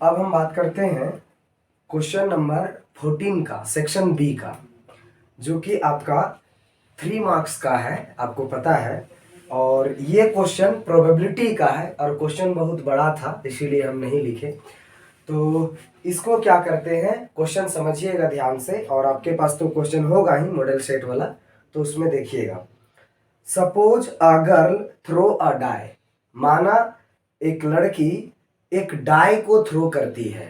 अब हम बात करते हैं क्वेश्चन नंबर 14 का, सेक्शन बी का, जो कि आपका 3 मार्क्स का है, आपको पता है। और ये क्वेश्चन प्रोबेबिलिटी का है और क्वेश्चन बहुत बड़ा था, इसीलिए हम नहीं लिखे। तो इसको क्या करते हैं, क्वेश्चन समझिएगा ध्यान से, और आपके पास तो क्वेश्चन होगा ही मॉडल सेट वाला, तो उसमें देखिएगा। Suppose a girl throw a die, माना एक लड़की एक डाई को थ्रो करती है।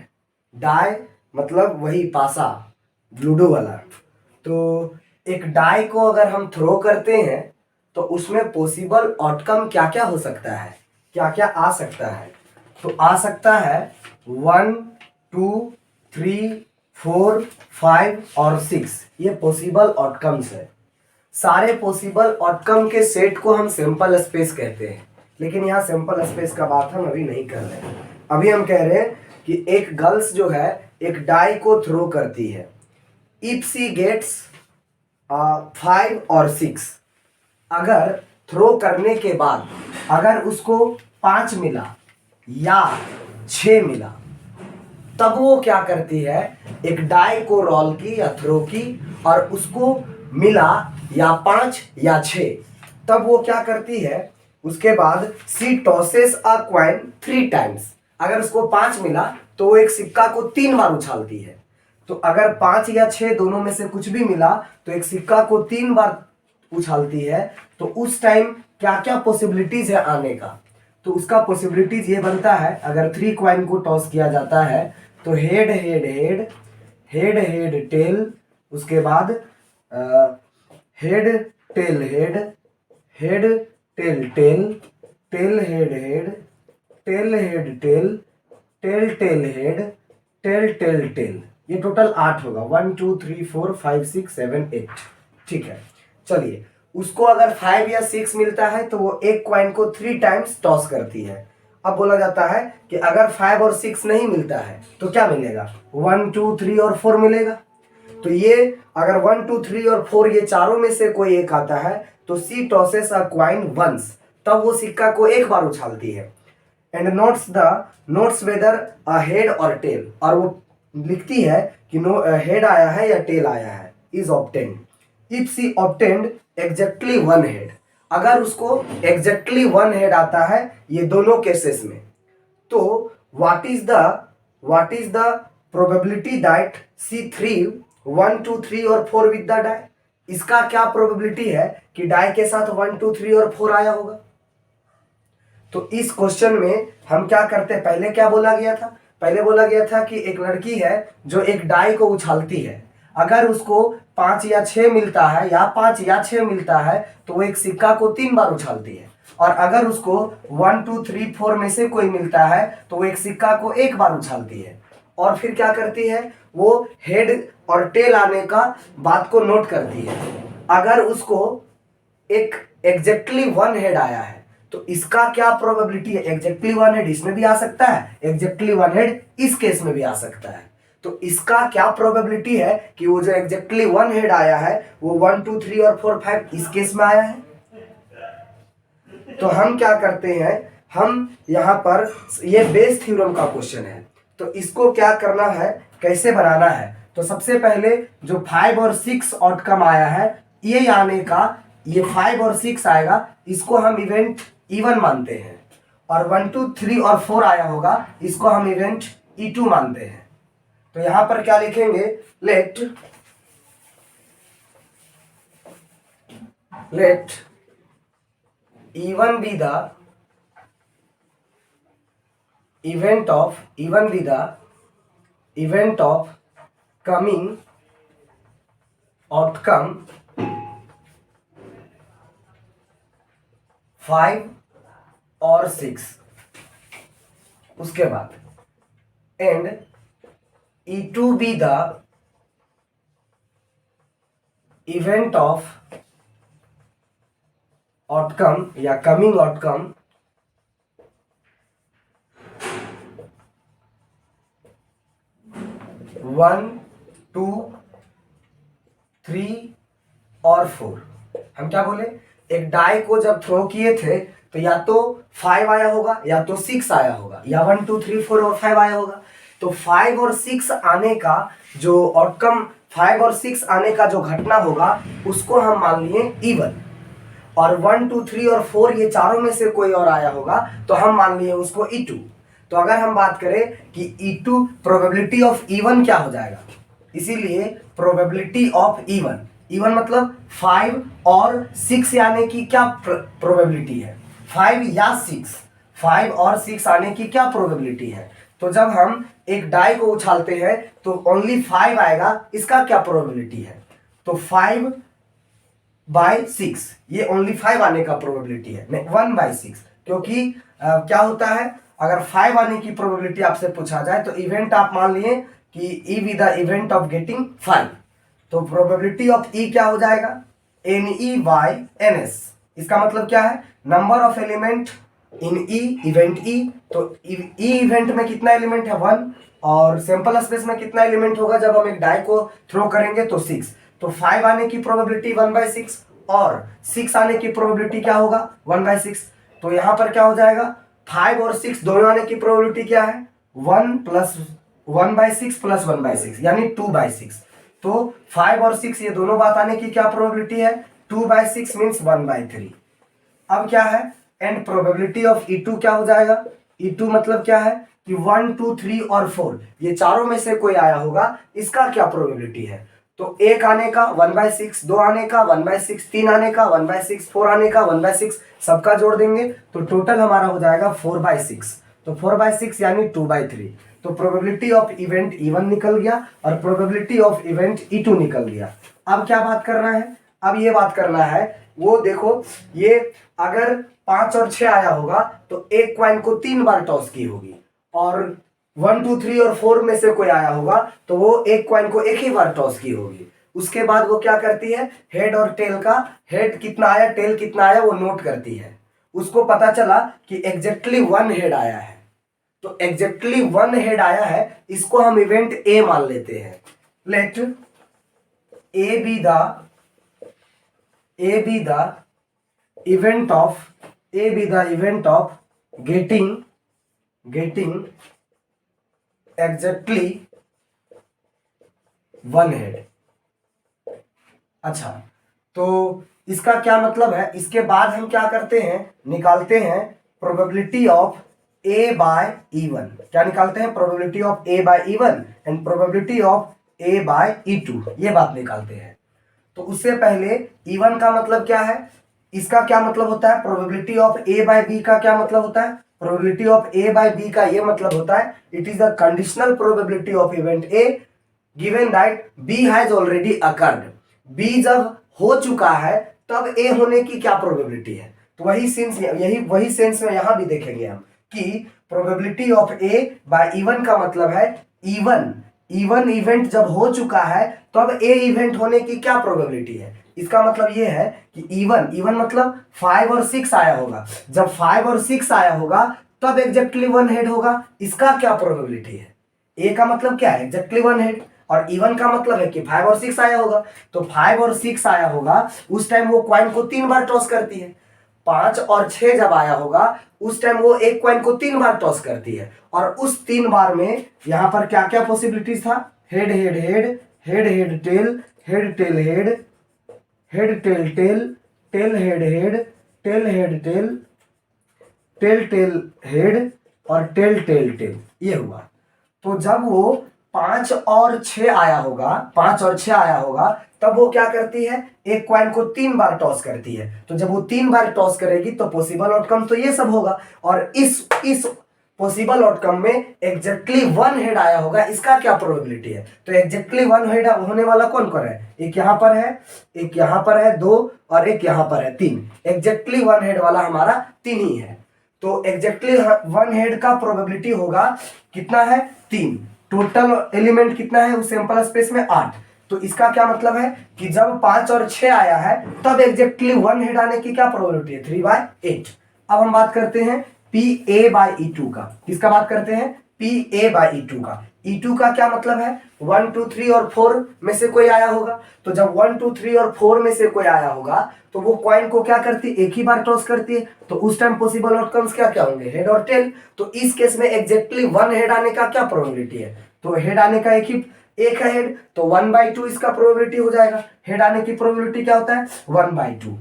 डाई मतलब वही पासा, लूडो वाला। तो एक डाई को अगर हम थ्रो करते हैं तो उसमें पॉसिबल आउटकम क्या क्या हो सकता है, क्या क्या आ सकता है। तो आ सकता है 1 2 3 4 5 और 6, ये पॉसिबल आउटकम्स है। सारे पॉसिबल आउटकम के सेट को हम सैंपल स्पेस कहते हैं, लेकिन यहाँ सैंपल स्पेस का बात हम अभी नहीं कर रहे हैं। अभी हम कह रहे हैं कि एक गर्ल्स जो है एक डाई को थ्रो करती है। इफ सी गेट्स 5 और 6, अगर थ्रो करने के बाद अगर उसको 5 मिला या 6 मिला, तब वो क्या करती है, एक डाई को रोल की या थ्रो की और उसको मिला या 5 या 6, तब वो क्या करती है, उसके बाद सी टॉसेस अ क्वाइन 3 टाइम्स। अगर उसको 5 मिला तो वो एक सिक्का को 3 बार उछालती है। तो अगर 5 या 6 दोनों में से कुछ भी मिला तो एक सिक्का को 3 बार उछालती है। तो उस टाइम क्या क्या पॉसिबिलिटीज है आने का, तो उसका पॉसिबिलिटीज ये बनता है, अगर 3 क्वाइन को टॉस किया जाता है तो head head head, head head tail, उसके बाद head tail head, head tail tail, tail head head, tail head tail, tail tail head, tail tail tail. ये टोटल 8 होगा, 1 2 3 4 5 6 7 8। ठीक है, चलिए। उसको अगर 5 या 6 मिलता है तो वो एक क्वाइन को 3 टाइम्स टॉस करती है। अब बोला जाता है कि अगर 5 और 6 नहीं मिलता है तो क्या मिलेगा, 1 2 3 और 4 मिलेगा। तो ये अगर 1 2 3 और 4 ये चारों में से कोई एक आता है तो सी टॉसेस अ क्वाइन वंस, तब वो सिक्का को एक बार उछालती है। And notes weather a head और टेल, और वो लिखती है कि नो हेड आया है या टेल आया है, is obtained. If she obtained exactly 1 head, अगर उसको एग्जैक्टली 1 हेड आता है ये दोनों केसेस में, तो what is the probability that she threw 1 2 3 और 4 विद द डाई। इसका क्या प्रोबेबिलिटी है कि डाई के साथ 1 2 3 और 4 आया होगा। तो इस क्वेश्चन में हम क्या करते हैं, पहले क्या बोला गया था, पहले बोला गया था कि एक लड़की है जो एक डाई को उछालती है। अगर उसको 5 या 6 मिलता है या 5 या 6 मिलता है तो वो एक सिक्का को 3 बार उछालती है। और अगर उसको 1 2 3 4 में से कोई मिलता है तो वो एक सिक्का को एक बार उछालती है। और फिर क्या करती है, वो हेड और टेल आने का बात को नोट करती है। अगर उसको एक एग्जैक्टली 1 हेड आया है तो इसका क्या प्रोबेबिलिटी है, एग्जैक्टली 1 हेड इसमें भी आ सकता है, एग्जैक्टली 1 हेड इस केस में भी आ सकता है। तो इसका क्या प्रोबेबिलिटी है कि वो जो एग्जैक्टली 1 हेड आया है वो 1 2 3 और 4 5 इस केस में आया है। तो हम क्या करते हैं, हम यहाँ पर, ये बेस थ्योरम का क्वेश्चन है, तो इसको क्या करना है, कैसे बनाना है। तो सबसे पहले जो 5 और 6 आउटकम आया है, ये आने का, ये 5 और 6 आएगा, इसको हम इवेंट इवन मानते हैं। और 1 2 3 और 4 आया होगा, इसको हम इवेंट E2 मानते हैं। तो यहां पर क्या लिखेंगे, late E1 be the event of coming outcome 5 और 6। उसके बाद and E2 be the event of outcome या कमिंग आउटकम 1 2 3 और 4। हम क्या बोले, एक डाई को जब थ्रो किए थे तो या तो 5 आया होगा या तो 6 आया होगा, या 1 2 3 4 और 5 आया होगा। तो 5 और 6 आने का जो आउटकम, 5 और 6 आने का जो घटना होगा उसको हम मान लिए इवन, और 1 2 3 और 4 ये चारों में से कोई और आया होगा तो हम मान लिए उसको E2। तो अगर हम बात करें कि E2 प्रोबेबिलिटी ऑफ इवन क्या हो जाएगा, इसीलिए प्रोबेबिलिटी ऑफ इवन, इवन मतलब 5 और 6 आने की क्या प्रोबेबिलिटी है, 5 या 6, 5 और 6 आने की क्या प्रोबेबिलिटी है। तो जब हम एक डाई को उछालते हैं तो ओनली 5 आएगा, इसका क्या प्रोबेबिलिटी है, तो 5/6, ये ओनली 5 आने का प्रोबेबिलिटी है, नहीं 1/6, क्योंकि क्या होता है अगर 5 आने की प्रोबेबिलिटी आपसे पूछा जाए तो इवेंट आप मान लिए कि E with the event of getting 5, तो प्रोबेबिलिटी ऑफ ई क्या हो जाएगा, NE/NS। इसका मतलब क्या है, number of element in E, event E, तो ई इवेंट में कितना एलिमेंट है 1, और सैंपल स्पेस में कितना एलिमेंट होगा जब हम एक डाई को थ्रो करेंगे तो 6, तो 5 आने की प्रोबेबिलिटी 1/6 और 6 आने की प्रोबेबिलिटी क्या होगा 1/6। तो यहां पर क्या हो जाएगा, 5 और 6 दोनों आने की प्रोबेबिलिटी क्या है 1 प्लस 1/6 प्लस 1/6 यानी 2/6। तो 5 और 6 ये दोनों बात आने की क्या प्रोबेबिलिटी है, 2/6 मीन्स 1/3। अब क्या है, एंड प्रोबेबिलिटी ऑफ E2 क्या हो जाएगा, E2 मतलब क्या है कि 1 2 3 और 4 ये चारों में से कोई आया होगा, इसका क्या प्रोबेबिलिटी है, तो एक आने का 1/6, 2 आने का 1/6, 3 आने का 1/6, 4 आने का 1/6, सबका जोड़ देंगे तो टोटल हमारा हो जाएगा 4/6, तो 4/6 यानी 2/3। तो प्रोबेबिलिटी ऑफ इवेंट E1 निकल गया और प्रोबेबिलिटी ऑफ इवेंट E2 निकल गया। अब क्या बात करना है, अब ये बात करना है, वो देखो ये अगर 5 और 6 आया होगा तो एक क्वाइन को 3 बार टॉस की होगी, और 1 2 3 और 4 में से कोई आया होगा तो वो एक क्वाइन को एक ही बार टॉस की होगी। उसके बाद वो क्या करती है, हेड और टेल का, हेड कितना आया टेल कितना आया वो नोट करती है। उसको पता चला कि एग्जैक्टली 1 हेड आया है, तो एग्जैक्टली 1 हेड आया है, इसको हम इवेंट ए मान लेते हैं। Let A be the event of getting exactly 1 head. अच्छा, तो इसका क्या मतलब है, इसके बाद हम क्या करते हैं, निकालते हैं प्रोबेबिलिटी ऑफ A/E1। क्या निकालते हैं, probability of A/E1 and probability of A/E2, ये बात निकालते हैं। तो उससे पहले E1 का मतलब क्या है, इसका क्या मतलब होता है, प्रोबेबिलिटी ऑफ A/B का क्या मतलब होता है, प्रोबेबिलिटी ऑफ A/B का ये मतलब होता है it is the conditional probability of event A given that B has already occurred. B जब हो चुका है तब A होने की क्या प्रोबेबिलिटी है, तो वही सेंस में यहां भी देखेंगे हम कि प्रोबेबिलिटी ऑफ A/E1 का मतलब है इवन इवेंट जब हो चुका है तब A इवेंट होने की क्या प्रोबेबिलिटी है। इसका मतलब ये है कि इवन मतलब 5 और 6 आया होगा, जब 5 और 6 आया होगा तब एग्जैक्टली 1 हेड होगा, इसका क्या प्रोबेबिलिटी है। ए का मतलब क्या है, एग्जैक्टली 1 हेड, और इवन का मतलब है कि 5 और 6 आया होगा, तो 5 और 6 आया होगा उस टाइम वो क्वाइन को 3 बार टॉस करती है। 5 और 6 जब आया होगा उस टाइम वो एक क्वाइन को 3 बार टॉस करती है, और उस 3 बार में यहां पर क्या क्या पॉसिबिलिटीज था, head head head, head head tail, head tail head, head tail tail, tail head head, tail head tail, tail tail head और टेल टेल टेल, ये हुआ। तो जब वो 5 और 6 आया होगा, 5 और 6 आया होगा तब वो क्या करती है, एक क्वाइन को 3 बार टॉस करती है। तो जब वो 3 बार टॉस करेगी तो पॉसिबल आउटकम तो ये सब होगा, और इस पॉसिबल आउटकम में एग्जैक्टली 1 हेड आया होगा, इसका क्या प्रोबेबिलिटी है। तो एग्जैक्टली 1 हेड होने वाला कौन कौन है, एक यहां पर है, एक यहां पर है 2, और एक यहां पर है 3। एग्जैक्टली 1 हेड वाला हमारा 3 ही है, तो एग्जैक्टली 1 हेड का प्रोबेबिलिटी होगा कितना है 3। टोटल एलिमेंट कितना है उस सैंपल स्पेस में 8। तो इसका क्या मतलब है कि जब 5 और 6 आया है तब एग्जैक्टली 1 हेड आने की क्या प्रोबेबिलिटी है, 3/8। अब हम बात करते हैं PA/E2 का, किसका बात करते हैं, PA/E2 का। E2 का क्या मतलब है, 1 2 3 और 4 में से कोई आया होगा। तो जब 1 2 3 और 4 में से कोई आया होगा तो वो कॉइन को क्या करती है, एक ही बार टॉस करती है। तो उस टाइम पॉसिबल आउटकम्स क्या क्या होंगे, हेड और टेल। तो इस केस में एग्जैक्टली 1 हेड आने का क्या प्रोबेबिलिटी है, तो हेड आने का एक है हेड, तो 1/2 इसका प्रोबेबिलिटी हो जाएगा। हेड आने की प्रोबेबिलिटी क्या होता है, 1/2।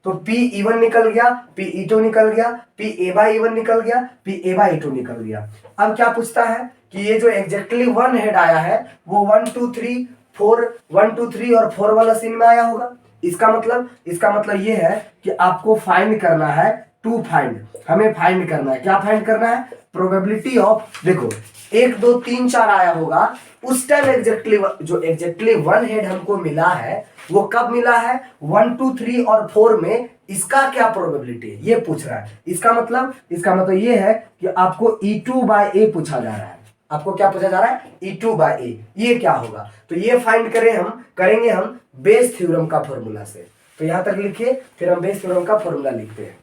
तो P E1 निकल गया, P E2 निकल गया, P A/E1 निकल गया, P A/E2 निकल गया। अब क्या पूछता है कि ये जो एग्जैक्टली 1 हेड आया है वो 1 2 3 4 1 2 3 और 4 वाला सीन में आया होगा। इसका मतलब ये है कि आपको फाइंड करना है, हमें फाइंड करना है, क्या फाइंड करना है, प्रोबेबिलिटी ऑफ, देखो 1 2 3 4 आया होगा उस टाइम एग्जैक्टली 1 हेड हमको मिला है वो कब मिला है, 1 2 3 और 4 में, इसका क्या प्रोबेबिलिटी है ये पूछ रहा है। इसका मतलब ये है कि आपको E2/A पूछा जा रहा है। आपको क्या पूछा जा रहा है, E2/A। ये क्या होगा, तो ये फाइंड करेंगे हम बेस थ्योरम का फॉर्मूला से। तो यहां तक लिखिए, फिर हम बेस थ्योरम का फॉर्मूला लिखते हैं।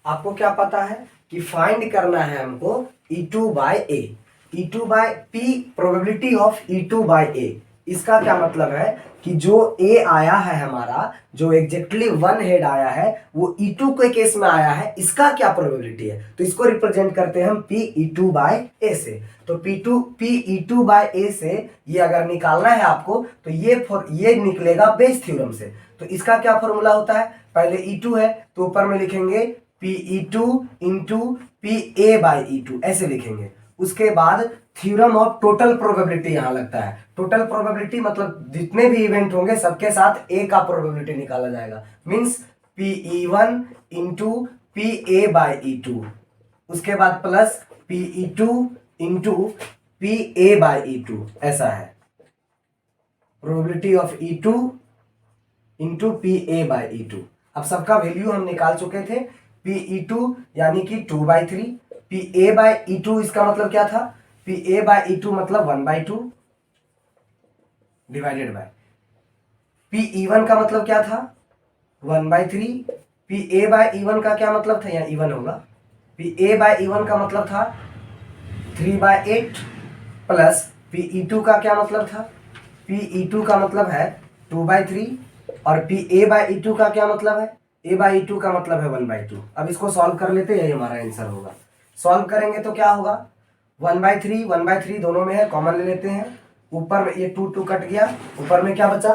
आपको क्या पता है कि फाइंड करना है हमको E2/A, E2/P, probability of E2/A। इसका क्या मतलब है कि जो A आया है हमारा, जो एग्जैक्टली 1 हेड आया है वो E2 के केस में आया है, इसका क्या प्रोबेबिलिटी है, तो इसको रिप्रेजेंट करते हैं हम P E2/A से। तो P E2/A से ये अगर निकालना है आपको तो ये निकलेगा बेस थ्योरम से। तो इसका क्या फॉर्मूला होता है, पहले E2 है तो ऊपर में लिखेंगे Pe2 इंटू PA/E2 ऐसे लिखेंगे। उसके बाद थ्योरम ऑफ टोटल प्रोबेबिलिटी यहां लगता है। टोटल प्रोबेबिलिटी मतलब जितने भी इवेंट होंगे सबके साथ ए का प्रोबेबिलिटी निकाला जाएगा, मींस Pe1 इंटू PA/E2, उसके बाद प्लस Pe2 इंटू PA/E2, ऐसा है probability of E2 into PA/E2। अब सबका वैल्यू हम निकाल चुके थे। Pe2 यानी कि 2/3, PA/E2 इसका मतलब क्या था, PA/E2 मतलब 1/2 डिवाइडेड बाय Pe1 का मतलब क्या था 1/3, PA/E1 का क्या मतलब था, यहाँ E1 होगा, PA/E1 का मतलब था 3/8 प्लस Pe2 का क्या मतलब था, Pe2 का मतलब है 2/3 और PA/E2 का क्या मतलब है, A/E2 का मतलब है 1/2। अब इसको सॉल्व कर लेते हैं, यही हमारा आंसर होगा। सॉल्व करेंगे तो क्या होगा, 1/3 दोनों में है, कॉमन ले लेते हैं। ऊपर में ये 2 कट गया, ऊपर में क्या बचा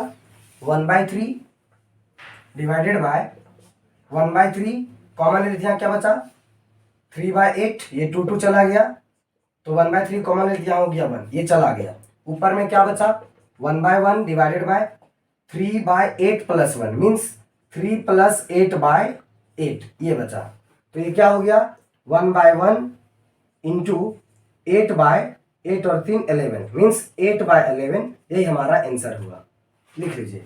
1/3 डिवाइडेड बाय 1/3 कॉमन ले लिया, क्या बचा 3/8, ये 2 चला गया तो 1/3 कॉमन ले लिया, हो गया 1, ये चला गया। ऊपर में क्या बचा 1/1 डिवाइडेड बाय 3/8 प्लस 1 मीन्स 3 + 8/8 ये बचा। तो ये क्या हो गया 1/1 इंटू 8/8 और 3 11 मीन्स 8/11, यही हमारा आंसर हुआ। लिख लीजिए।